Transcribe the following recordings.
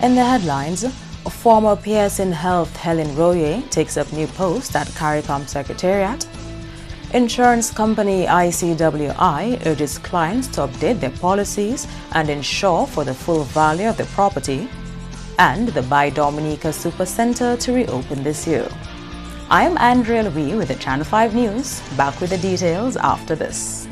In the headlines, former Pearson Health Helen Royer takes up new post at CARICOM Secretariat. Insurance company ICWI urges clients to update their policies and insure for the full value of the property. And the By Dominica Supercenter to reopen this year. I am Andrea Louis with the Channel 5 News. Back with the details after this.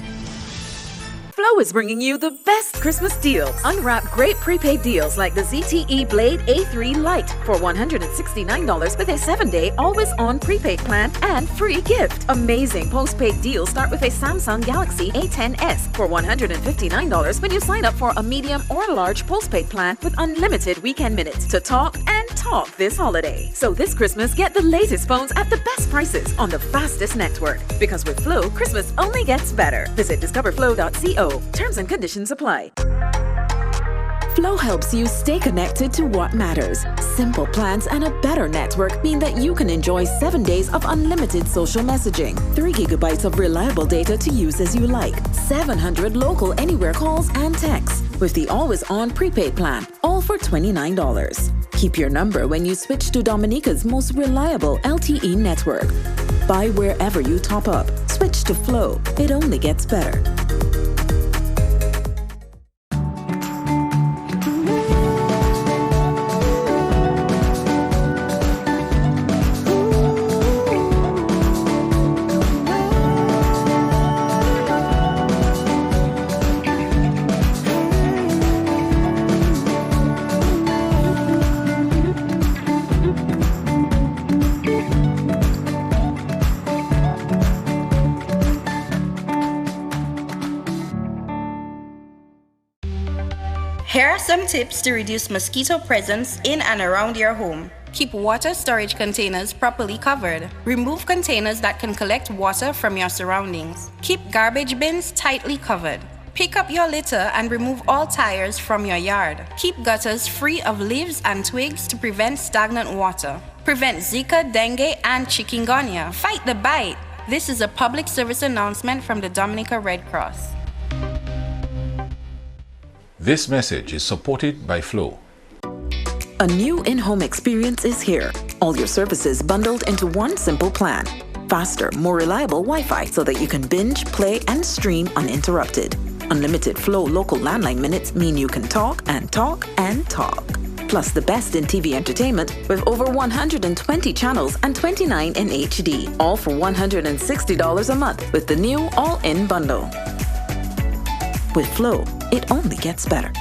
Flow is bringing you the best Christmas deals. Unwrap great prepaid deals like the ZTE Blade A3 Lite for $169 with a 7-day always-on prepaid plan and free gift. Amazing postpaid deals start with a Samsung Galaxy A10s for $159 when you sign up for a medium or large postpaid plan with unlimited weekend minutes to talk and talk this holiday. So this Christmas, get the latest phones at the best prices on the fastest network. Because with Flow, Christmas only gets better. Visit discoverflow.co. Terms and conditions apply. Flow helps you stay connected to what matters. Simple plans and a better network mean that you can enjoy 7 days of unlimited social messaging, 3 gigabytes of reliable data to use as you like, 700 local anywhere calls and texts, with the always-on prepaid plan, all for $29. Keep your number when you switch to Dominica's most reliable LTE network. Buy wherever you top up. Switch to Flow. It only gets better. Here are some tips to reduce mosquito presence in and around your home. Keep water storage containers properly covered. Remove containers that can collect water from your surroundings. Keep garbage bins tightly covered. Pick up your litter and remove all tires from your yard. Keep gutters free of leaves and twigs to prevent stagnant water. Prevent Zika, dengue, and chikungunya. Fight the bite. This is a public service announcement from the Dominica Red Cross. This message is supported by Flow. A new in-home experience is here. All your services bundled into one simple plan. Faster, more reliable Wi-Fi so that you can binge, play, and stream uninterrupted. Unlimited Flow local landline minutes mean you can talk and talk and talk. Plus the best in TV entertainment with over 120 channels and 29 in HD. All for $160 a month with the new all-in bundle. With Flow, it only gets better.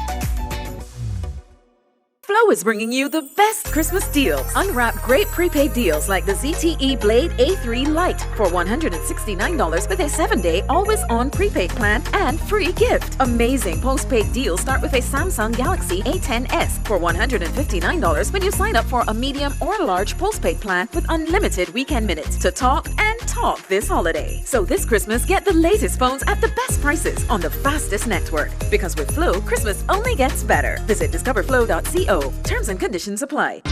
Flow is bringing you the best Christmas deals. Unwrap great prepaid deals like the ZTE Blade A3 Lite for $169 with a 7-day always-on prepaid plan and free gift. Amazing postpaid deals start with a Samsung Galaxy A10s for $159 when you sign up for a medium or large postpaid plan with unlimited weekend minutes to talk and talk this holiday. So this Christmas, get the latest phones at the best prices on the fastest network. Because with Flow, Christmas only gets better. Visit discoverflow.co. Terms and conditions apply.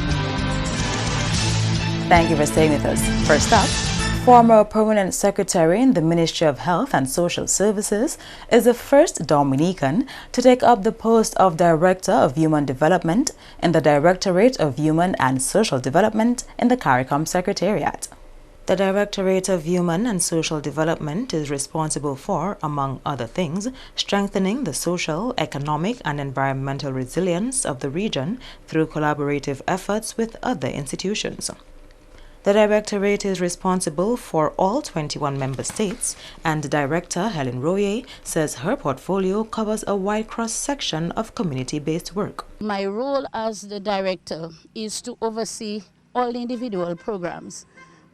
Thank you for staying with us. First up, former Permanent Secretary in the Ministry of Health and Social Services is the first Dominican to take up the post of Director of Human Development in the Directorate of Human and Social Development in the CARICOM Secretariat. The Directorate of Human and Social Development is responsible for, among other things, strengthening the social, economic, and environmental resilience of the region through collaborative efforts with other institutions. The Directorate is responsible for all 21 member states, and Director Helen Royer says her portfolio covers a wide cross-section of community-based work. My role as the Director is to oversee all the individual programs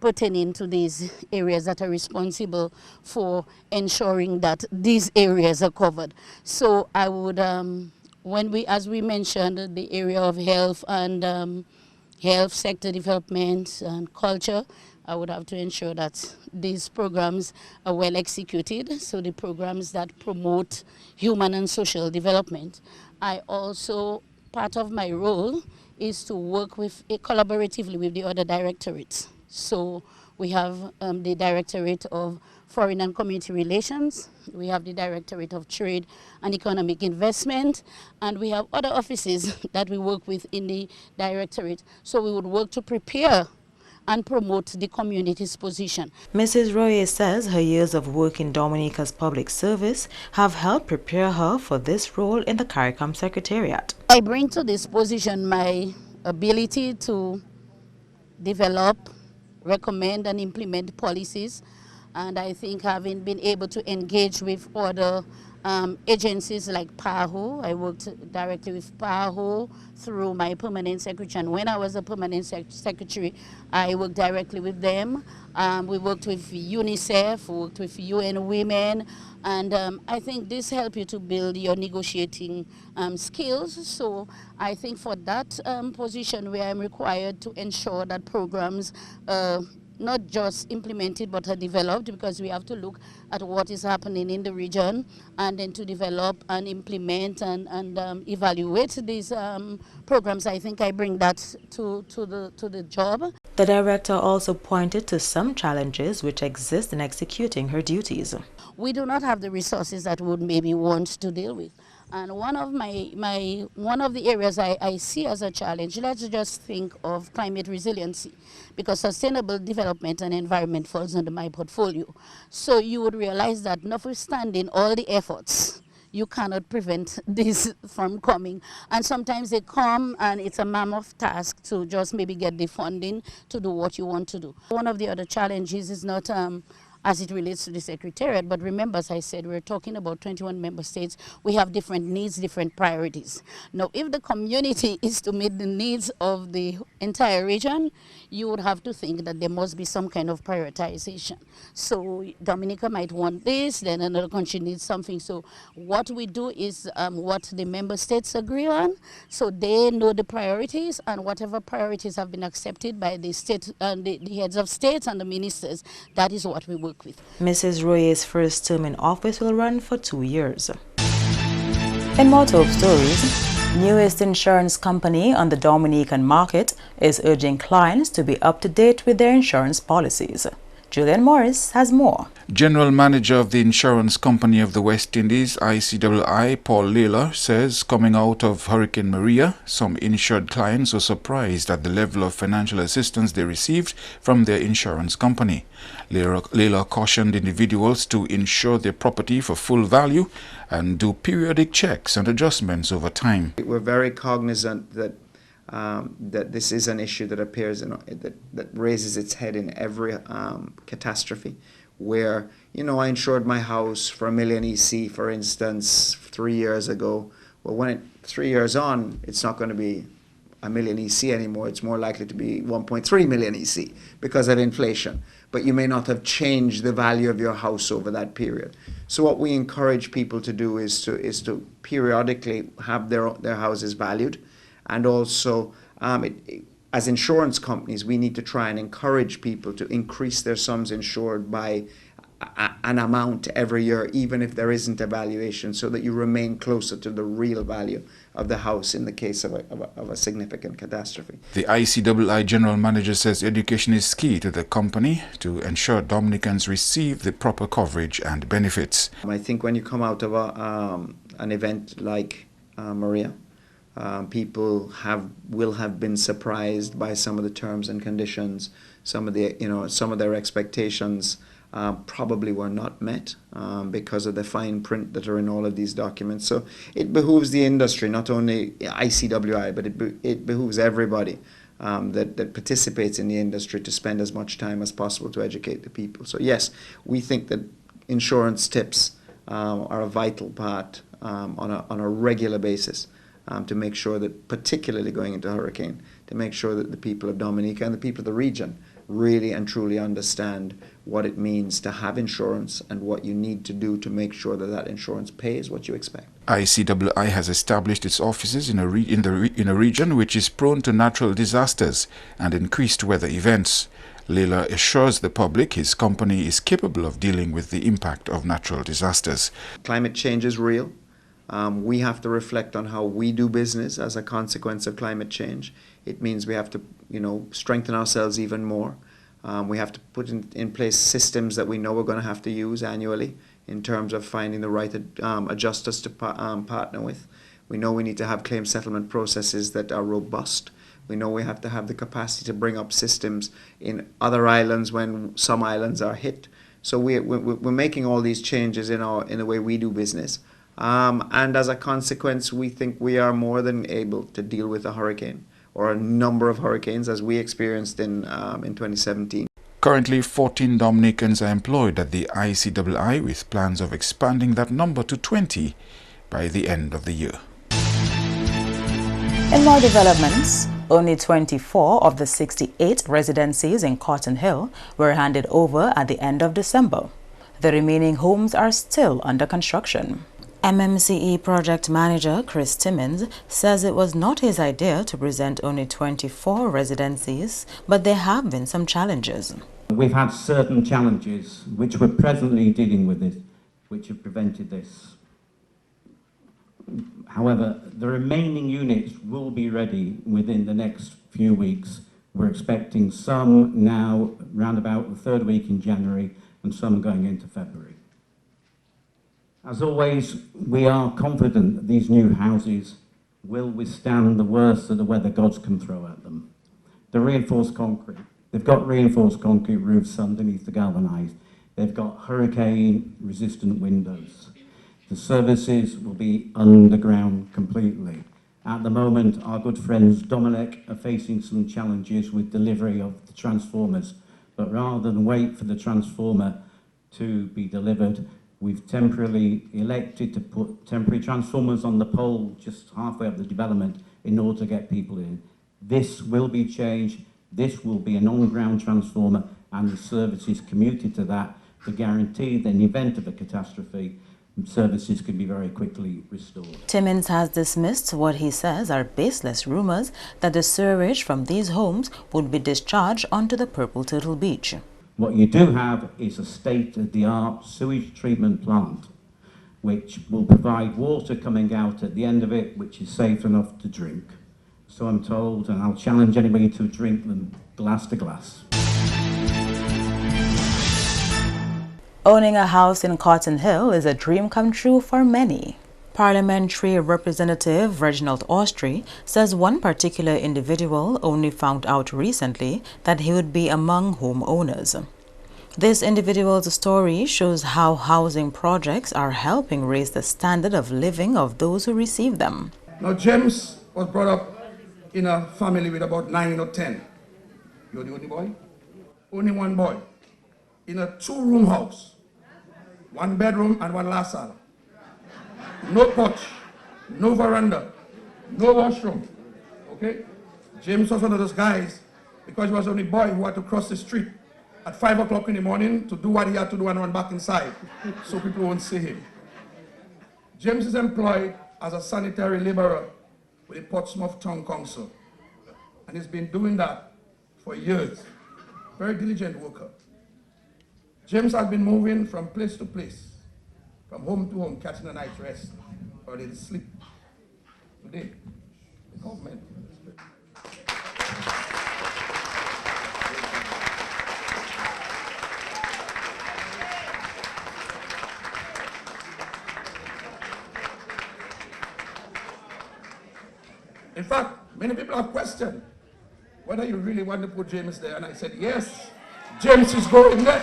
pertaining to these areas that are responsible for ensuring that these areas are covered. So I would, as we mentioned, the area of health and health sector development and culture, I would have to ensure that these programs are well executed. So the programs that promote human and social development. I also, part of my role is to work collaboratively with the other directorates. So we have the Directorate of Foreign and Community Relations, we have the Directorate of Trade and Economic Investment, and we have other offices that we work with in the Directorate. So we would work to prepare and promote the community's position. Mrs. Royer says her years of work in Dominica's public service have helped prepare her for this role in the CARICOM Secretariat. I bring to this position my ability to develop, recommend and implement policies, and I think having been able to engage with other agencies like PAHO. I worked directly with PAHO through my permanent secretary, and when I was a permanent secretary, I worked directly with them. We worked with UNICEF, we worked with UN Women, and I think this helps you to build your negotiating skills. So I think for that position where I'm required to ensure that programs not just implemented but are developed, because we have to look at what is happening in the region and then to develop and implement and evaluate these programs. I think I bring that to the job. The director also pointed to some challenges which exist in executing her duties. We do not have the resources that we would maybe want to deal with. And one of the areas I see as a challenge, let's just think of climate resiliency, because sustainable development and environment falls under my portfolio. So you would realize that notwithstanding all the efforts, you cannot prevent this from coming. And sometimes they come and it's a mammoth task to just maybe get the funding to do what you want to do. One of the other challenges is not as it relates to the Secretariat, but remember, as I said, we're talking about 21 member states. We have different needs, different priorities. Now, if the community is to meet the needs of the entire region, you would have to think that there must be some kind of prioritization. So Dominica might want this, then another country needs something. So what we do is what the member states agree on, so they know the priorities, and whatever priorities have been accepted by the state and the heads of states and the ministers, that is what we work with. Mrs. Royer's first term in office will run for 2 years. In more top stories, newest insurance company on the Dominican market is urging clients to be up to date with their insurance policies. Julian Morris has more. General Manager of the Insurance Company of the West Indies, ICII, Paul Layla, says coming out of Hurricane Maria, some insured clients were surprised at the level of financial assistance they received from their insurance company. Layla cautioned individuals to insure their property for full value and do periodic checks and adjustments over time. We're very cognizant that that this is an issue that appears that raises its head in every catastrophe, where, you know, I insured my house for $1 million EC, for instance, 3 years ago. Well, when 3 years on, it's not going to be $1 million EC anymore. It's more likely to be 1.3 million EC because of inflation. But you may not have changed the value of your house over that period. So what we encourage people to do is to periodically have their houses valued. And also, as insurance companies, we need to try and encourage people to increase their sums insured by an amount every year, even if there isn't a valuation, so that you remain closer to the real value of the house in the case of a significant catastrophe. The ICII General Manager says education is key to the company to ensure Dominicans receive the proper coverage and benefits. I think when you come out of an event like Maria, people will have been surprised by some of the terms and conditions. Some of their expectations probably were not met because of the fine print that are in all of these documents. So it behooves the industry, not only ICII, but it behooves everybody that participates in the industry to spend as much time as possible to educate the people. So yes, we think that insurance tips are a vital part on a regular basis. To make sure that, particularly going into hurricane, to make sure that the people of Dominica and the people of the region really and truly understand what it means to have insurance and what you need to do to make sure that that insurance pays what you expect. ICII has established its offices in a region which is prone to natural disasters and increased weather events. Layla assures the public his company is capable of dealing with the impact of natural disasters. Climate change is real. We have to reflect on how we do business as a consequence of climate change. It means we have to, strengthen ourselves even more. We have to put in place systems that we know we're going to have to use annually in terms of finding the right adjusters to partner with. We know we need to have claim settlement processes that are robust. We know we have to have the capacity to bring up systems in other islands when some islands are hit. So we're making all these changes in the way we do business. And as a consequence, we think we are more than able to deal with a hurricane or a number of hurricanes as we experienced in 2017. Currently, 14 Dominicans are employed at the ICII with plans of expanding that number to 20 by the end of the year. In more developments, only 24 of the 68 residencies in Cotton Hill were handed over at the end of December. The remaining homes are still under construction. MMCE project manager Chris Timmins says it was not his idea to present only 24 residencies, but there have been some challenges. We've had certain challenges which we're presently dealing with it, which have prevented this. However, the remaining units will be ready within the next few weeks. We're expecting some now round about the third week in January and some going into February. As always, we are confident that these new houses will withstand the worst that the weather gods can throw at them. The reinforced concrete. They've got reinforced concrete roofs underneath the galvanised. They've got hurricane-resistant windows. The services will be underground completely. At the moment, our good friends Dominic are facing some challenges with delivery of the transformers, but rather than wait for the transformer to be delivered, we've temporarily elected to put temporary transformers on the pole just halfway up the development in order to get people in. This will be changed. This will be an on-ground transformer and the services commuted to that to guarantee that in the event of a catastrophe, services can be very quickly restored. Timmins has dismissed what he says are baseless rumors that the sewage from these homes would be discharged onto the Purple Turtle Beach. What you do have is a state-of-the-art sewage treatment plant, which will provide water coming out at the end of it, which is safe enough to drink. So I'm told, and I'll challenge anybody to drink them glass to glass. Owning a house in Cotton Hill is a dream come true for many. Parliamentary Representative Reginald Austrie says one particular individual only found out recently that he would be among homeowners. This individual's story shows how housing projects are helping raise the standard of living of those who receive them. Now, James was brought up in a family with about 9 or 10. You're the only boy? Only one boy. In a 2-room house. 1 bedroom and 1 last cell. No porch, no veranda, no washroom, okay? James was one of those guys, because he was the only boy who had to cross the street at 5 o'clock in the morning to do what he had to do and run back inside, so people won't see him. James is employed as a sanitary laborer with the Portsmouth Town Council, and he's been doing that for years. Very diligent worker. James has been moving from place to place, from home to home, catching a night's rest, or they sleep. Today, the government. In fact, many people have questioned whether you really want to put James there, and I said, yes, James is going there.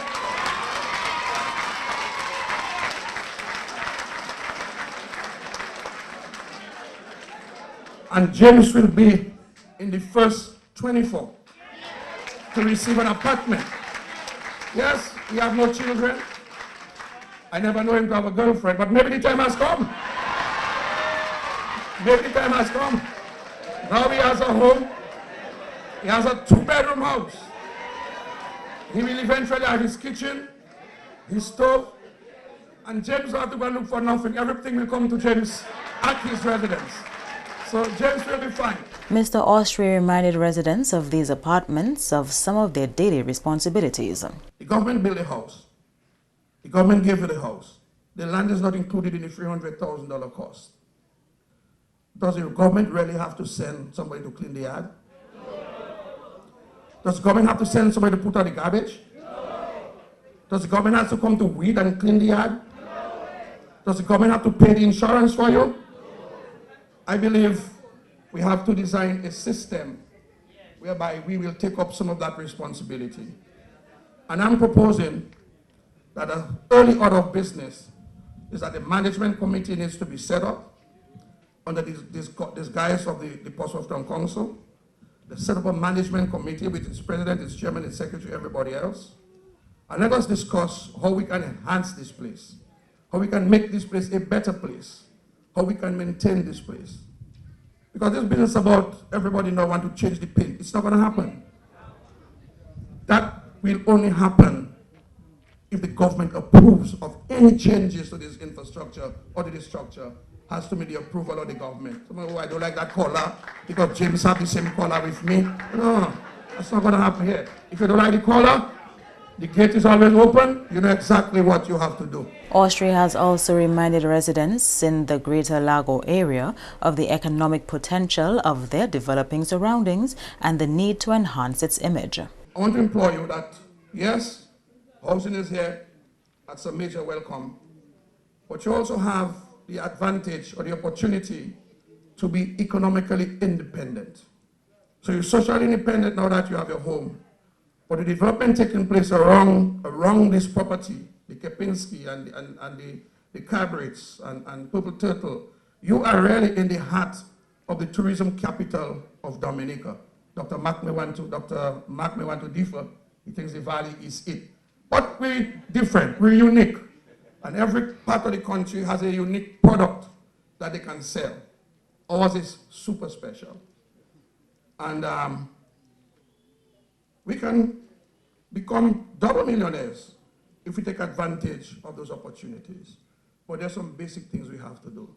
And James will be in the first 24 to receive an apartment. Yes, we have no children. I never know him to have a girlfriend, but maybe the time has come. Maybe the time has come. Now he has a home. He has a 2-bedroom house. He will eventually have his kitchen, his stove, and James will have to go and look for nothing. Everything will come to James at his residence. So James will be fine. Mr. Austrie reminded residents of these apartments of some of their daily responsibilities. The government built a house. The government gave you the house. The land is not included in the $300,000 cost. Does the government really have to send somebody to clean the yard? Does the government have to send somebody to put out the garbage? No. Does the government have to come to weed and clean the yard? No. Does the government have to pay the insurance for you? No. I believe we have to design a system whereby we will take up some of that responsibility. And I'm proposing that an early order of business is that the management committee needs to be set up under this guise of the Portsmouth Town Council. They set up a management committee with its president, its chairman, its secretary, everybody else. And let us discuss how we can enhance this place, how we can make this place a better place, how we can maintain this place. Because this business about everybody now want to change the paint, it's not going to happen. That will only happen if the government approves of any changes to this infrastructure or to this structure. Has to be the approval of the government. Somebody, I don't like that color because James have the same color with me. No, that's not going to happen here. If you don't like the color, the gate is always open. You know exactly what you have to do. Austria has also reminded residents in the Greater Lago area of the economic potential of their developing surroundings and the need to enhance its image. I want to implore you that, yes, housing is here. That's a major welcome. But you also have the advantage or the opportunity to be economically independent. So you're socially independent now that you have your home. But the development taking place around this property, the Kempinski and the Cabrits and Purple Turtle, you are really in the heart of the tourism capital of Dominica. Dr. Mark may want to differ. He thinks the valley is it. But we're different, we're unique. And every part of the country has a unique product that they can sell. Ours is super special. And we can become double millionaires if we take advantage of those opportunities. But there's some basic things we have to do.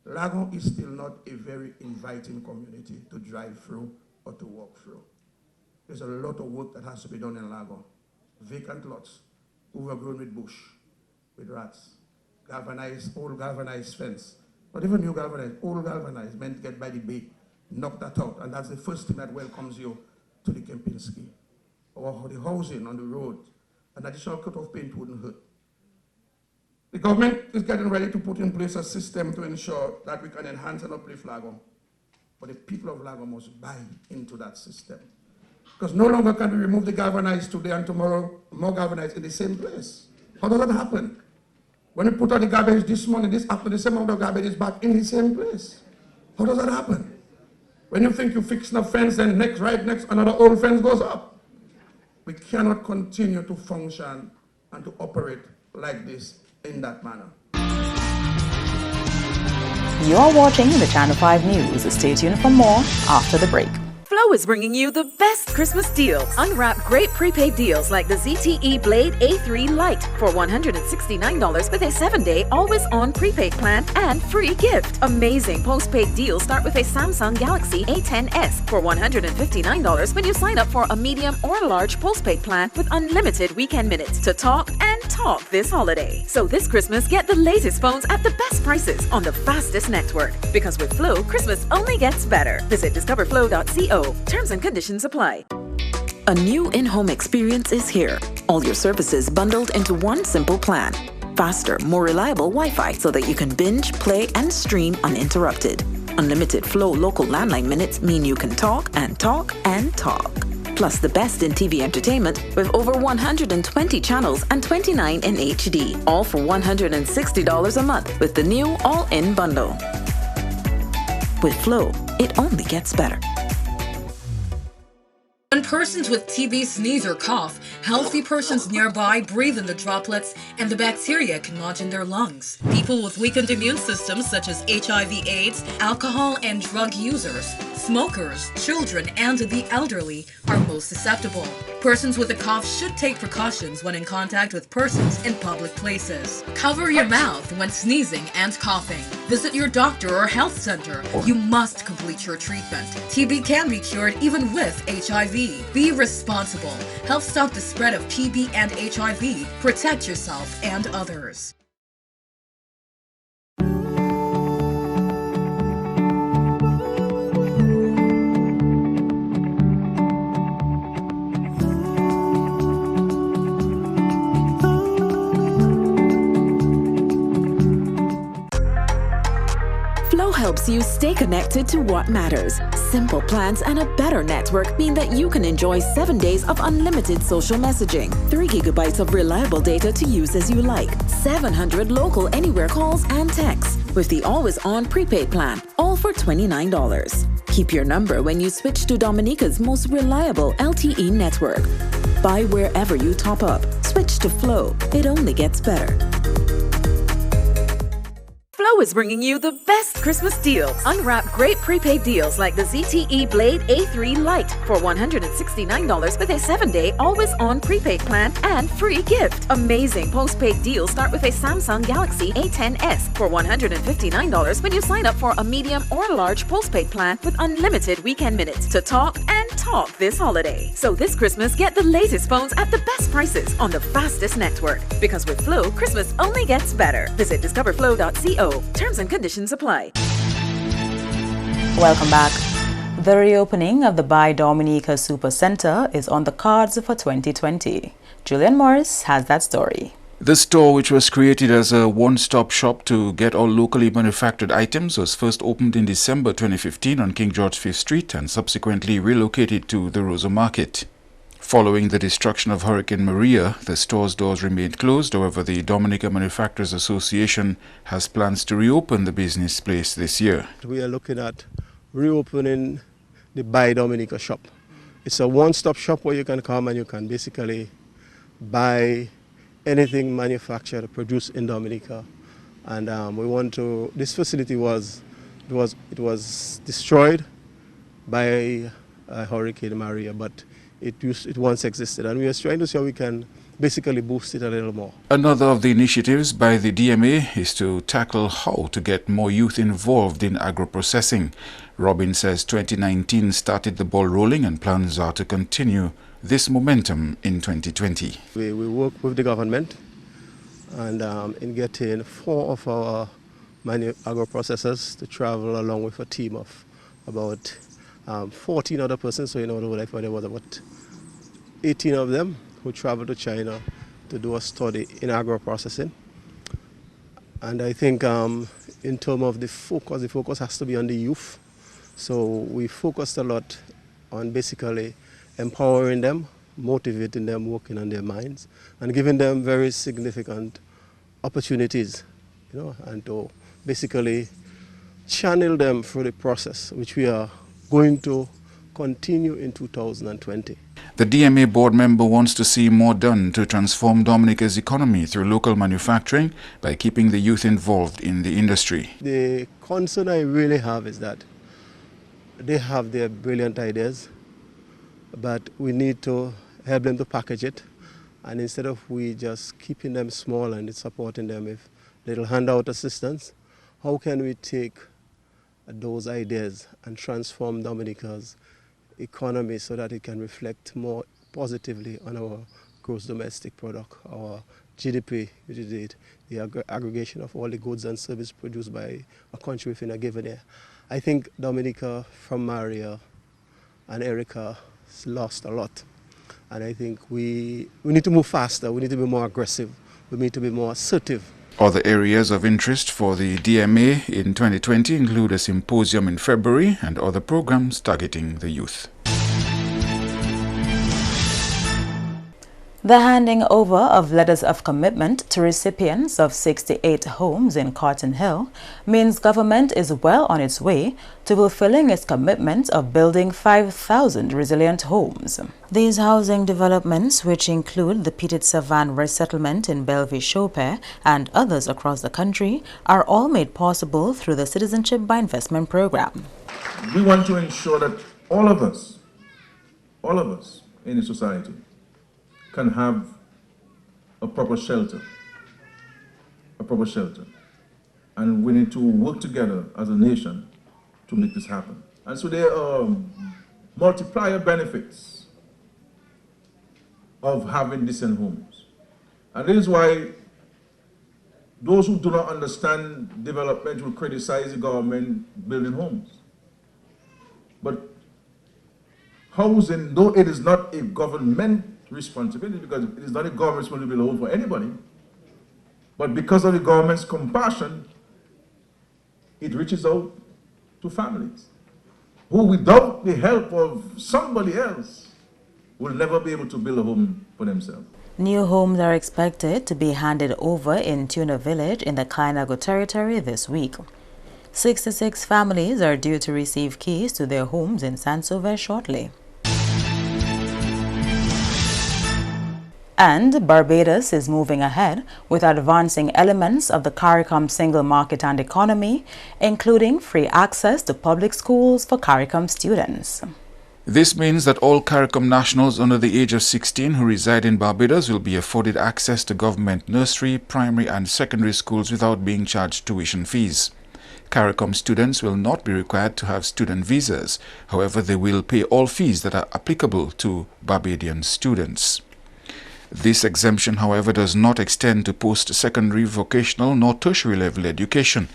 Lago is still not a very inviting community to drive through or to walk through. There's a lot of work that has to be done in Lago. Vacant lots, overgrown with bush, with rats, old galvanized fence. Not even new galvanized, old galvanized, meant to get by the bay. Knock that out, and that's the first thing that welcomes you to the Kempinski. Or the housing on the road, an additional coat of paint wouldn't hurt. The government is getting ready to put in place a system to ensure that we can enhance and uplift Lago. But the people of Lago must buy into that system. Because no longer can we remove the galvanized today and tomorrow more galvanized in the same place. How does that happen? When we put out the garbage this morning, this after the same amount of garbage is back in the same place. How does that happen? When you think you're fixing a fence, then right next, another old fence goes up. We cannot continue to function and to operate like this in that manner. You are watching the Channel 5 News. Stay tuned for more after the break. Flow is bringing you the best Christmas deals. Unwrap great prepaid deals like the ZTE Blade A3 Lite for $169 with a 7-day always-on prepaid plan and free gift. Amazing postpaid deals start with a Samsung Galaxy A10s for $159 when you sign up for a medium or large postpaid plan with unlimited weekend minutes to talk and talk this holiday. So this Christmas, get the latest phones at the best prices on the fastest network. Because with Flow, Christmas only gets better. Visit discoverflow.co. Terms and conditions apply. A new in-home experience is here. All your services bundled into one simple plan. Faster, more reliable Wi-Fi so that you can binge, play, and stream uninterrupted. Unlimited Flow local landline minutes mean you can talk and talk and talk. Plus the best in TV entertainment with over 120 channels and 29 in HD. All for $160 a month with the new all-in bundle. With Flow, it only gets better. When persons with TB sneeze or cough, healthy persons nearby breathe in the droplets and the bacteria can lodge in their lungs. People with weakened immune systems such as HIV/AIDS, alcohol and drug users, smokers, children, and the elderly are most susceptible. Persons with a cough should take precautions when in contact with persons in public places. Cover your mouth when sneezing and coughing. Visit your doctor or health center. You must complete your treatment. TB can be cured even with HIV. Be responsible. Help stop the spread of TB and HIV. Protect yourself and others. helps you stay connected to what matters. Simple plans and a better network mean that you can enjoy 7 days of unlimited social messaging, 3 gigabytes of reliable data to use as you like, 700 local anywhere calls and texts with the always-on prepaid plan, all for $29. Keep your number when you switch to Dominica's most reliable LTE network. Buy wherever you top up. Switch to Flow. It only gets better. Flow is bringing you the best Christmas deals. Unwrap great prepaid deals like the ZTE Blade A3 Lite for $169 with a 7-day always-on prepaid plan and free gift. Amazing postpaid deals start with a Samsung Galaxy A10s for $159 when you sign up for a medium or large postpaid plan with unlimited weekend minutes to talk and talk this holiday. So this Christmas, get the latest phones at the best prices on the fastest network. Because with Flow, Christmas only gets better. Visit discoverflow.co. Terms and conditions apply. Welcome back. The reopening of the By Dominica Supercenter is on the cards for 2020. Julian Morris has that story. The store, which was created as a one-stop shop to get all locally manufactured items, was first opened in December 2015 on King George 5th Street and subsequently relocated to the Rosa Market. Following the destruction of Hurricane Maria, the store's doors remained closed. However, the Dominica Manufacturers Association has plans to reopen the business place this year. We are looking at reopening the By Dominica shop. It's a one-stop shop where you can come and you can basically buy anything manufactured, produced in Dominica. And we want to, this facility was destroyed by Hurricane Maria, but it once existed, and we are trying to see how we can basically boost it a little more. Another of the initiatives by the DMA is to tackle how to get more youth involved in agro-processing. Robin says 2019 started the ball rolling and plans are to continue this momentum in 2020. We work with the government and in getting 4 of our agro-processors to travel along with a team of about 14 other persons, so there was about 18 of them who traveled to China to do a study in agro-processing. And I think in terms of the focus has to be on the youth. So we focused a lot on basically empowering them, motivating them, working on their minds, and giving them very significant opportunities, and to basically channel them through the process, which we are going to continue in 2020. The DMA board member wants to see more done to transform Dominica's economy through local manufacturing by keeping the youth involved in the industry. The concern I really have is that they have their brilliant ideas, but we need to help them to package it. And instead of we just keeping them small and supporting them with little handout assistance, how can we take those ideas and transform Dominica's economy so that it can reflect more positively on our gross domestic product, our GDP, which is the aggregation of all the goods and services produced by a country within a given year. I think Dominica, from Maria and Erica, lost a lot. And I think we need to move faster, we need to be more aggressive, we need to be more assertive. Other areas of interest for the DMA in 2020 include a symposium in February and other programs targeting the youth. The handing over of letters of commitment to recipients of 68 homes in Cotton Hill means government is well on its way to fulfilling its commitment of building 5,000 resilient homes. These housing developments, which include the Petit Savan resettlement in Bellevue-Chopin and others across the country, are all made possible through the Citizenship by Investment program. We want to ensure that all of us in the society can have a proper shelter. And we need to work together as a nation to make this happen. And so there are multiplier benefits of having decent homes. And this is why those who do not understand development will criticize the government building homes. But housing, though it is not a government responsibility, because it is not a government responsibility to build a home for anybody, but because of the government's compassion, it reaches out to families who, without the help of somebody else, will never be able to build a home for themselves. New homes are expected to be handed over in Tuna Village in the Kainago territory this week. 66 families are due to receive keys to their homes in Saint-Sauveur shortly. And Barbados is moving ahead with advancing elements of the CARICOM single market and economy, including free access to public schools for CARICOM students. This means that all CARICOM nationals under the age of 16 who reside in Barbados will be afforded access to government nursery, primary and secondary schools without being charged tuition fees. CARICOM students will not be required to have student visas. However, they will pay all fees that are applicable to Barbadian students. This exemption, however, does not extend to post-secondary, vocational nor tertiary level education.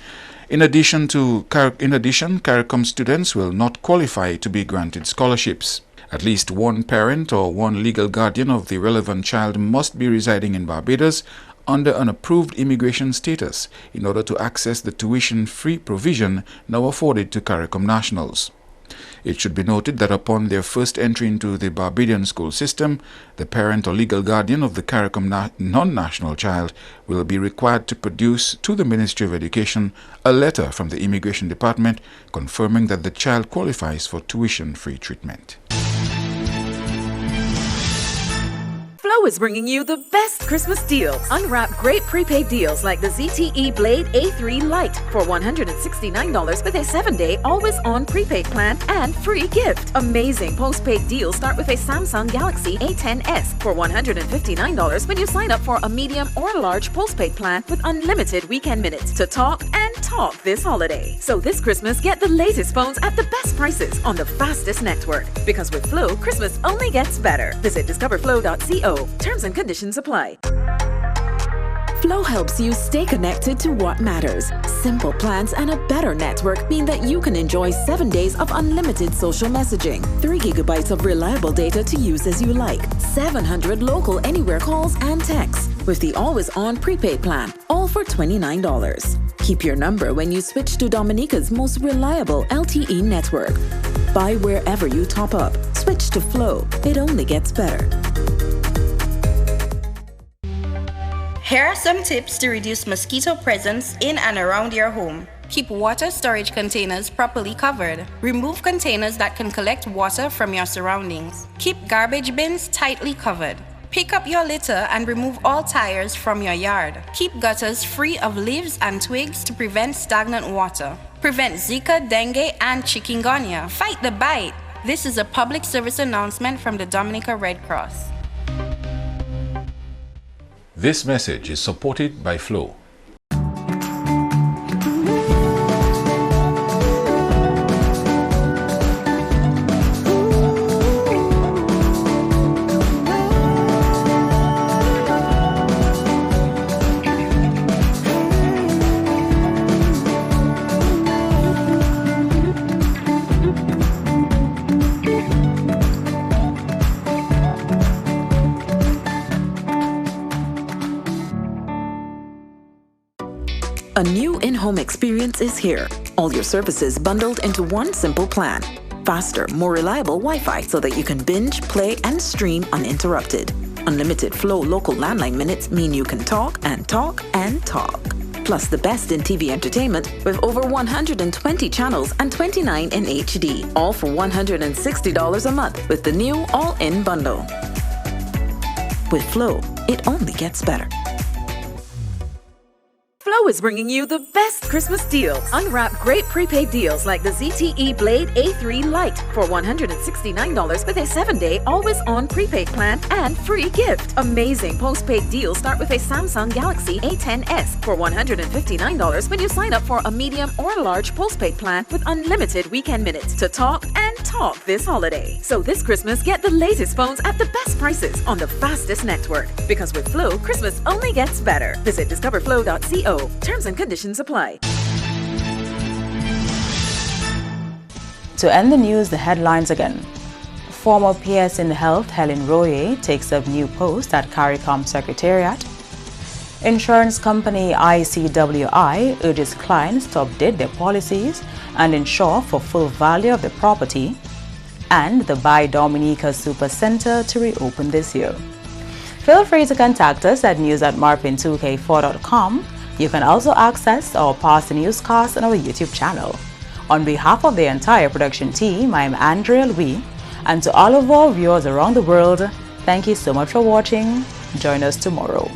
In addition, CARICOM students will not qualify to be granted scholarships. At least one parent or one legal guardian of the relevant child must be residing in Barbados under an approved immigration status in order to access the tuition-free provision now afforded to CARICOM nationals. It should be noted that upon their first entry into the Barbadian school system, the parent or legal guardian of the CARICOM non-national child will be required to produce to the Ministry of Education a letter from the Immigration Department confirming that the child qualifies for tuition-free treatment. Flow is bringing you the best Christmas deals. Unwrap great prepaid deals like the ZTE Blade A3 Lite for $169 with a 7-day always-on prepaid plan and free gift. Amazing postpaid deals start with a Samsung Galaxy A10s for $159 when you sign up for a medium or large postpaid plan with unlimited weekend minutes to talk and talk this holiday. So this Christmas, get the latest phones at the best prices on the fastest network. Because with Flow, Christmas only gets better. Visit discoverflow.co. Terms and conditions apply. Flow helps you stay connected to what matters. Simple plans and a better network mean that you can enjoy 7 days of unlimited social messaging, 3 gigabytes of reliable data to use as you like, 700 local anywhere calls and texts, with the always-on prepaid plan, all for $29. Keep your number when you switch to Dominica's most reliable LTE network. Buy wherever you top up. Switch to Flow. It only gets better. Here are some tips to reduce mosquito presence in and around your home. Keep water storage containers properly covered. Remove containers that can collect water from your surroundings. Keep garbage bins tightly covered. Pick up your litter and remove all tires from your yard. Keep gutters free of leaves and twigs to prevent stagnant water. Prevent Zika, dengue, and chikungunya. Fight the bite. This is a public service announcement from the Dominica Red Cross. This message is supported by Flow. A new in-home experience is here. All your services bundled into one simple plan. Faster, more reliable Wi-Fi so that you can binge, play, and stream uninterrupted. Unlimited Flow local landline minutes mean you can talk and talk and talk. Plus the best in TV entertainment with over 120 channels and 29 in HD. All for $160 a month with the new all-in bundle. With Flow, it only gets better. Flow is bringing you the best Christmas deals. Unwrap great prepaid deals like the ZTE Blade A3 Lite for $169 with a 7-day always-on prepaid plan and free gift. Amazing postpaid deals start with a Samsung Galaxy A10s for $159 when you sign up for a medium or large postpaid plan with unlimited weekend minutes to talk and talk this holiday. So this Christmas, get the latest phones at the best prices on the fastest network. Because with Flow, Christmas only gets better. Visit discoverflow.co. Terms and conditions apply. To end the news, the headlines again. Former PS in Health Helen Royer takes up new post at CARICOM Secretariat. Insurance company ICWI urges clients to update their policies and insure for full value of the property. And the By Dominica Supercenter to reopen this year. Feel free to contact us at news@marpin2k4.com. You can also access our past newscasts on our YouTube channel. On behalf of the entire production team, I am Andrea Louis, and to all of our viewers around the world, thank you so much for watching. Join us tomorrow.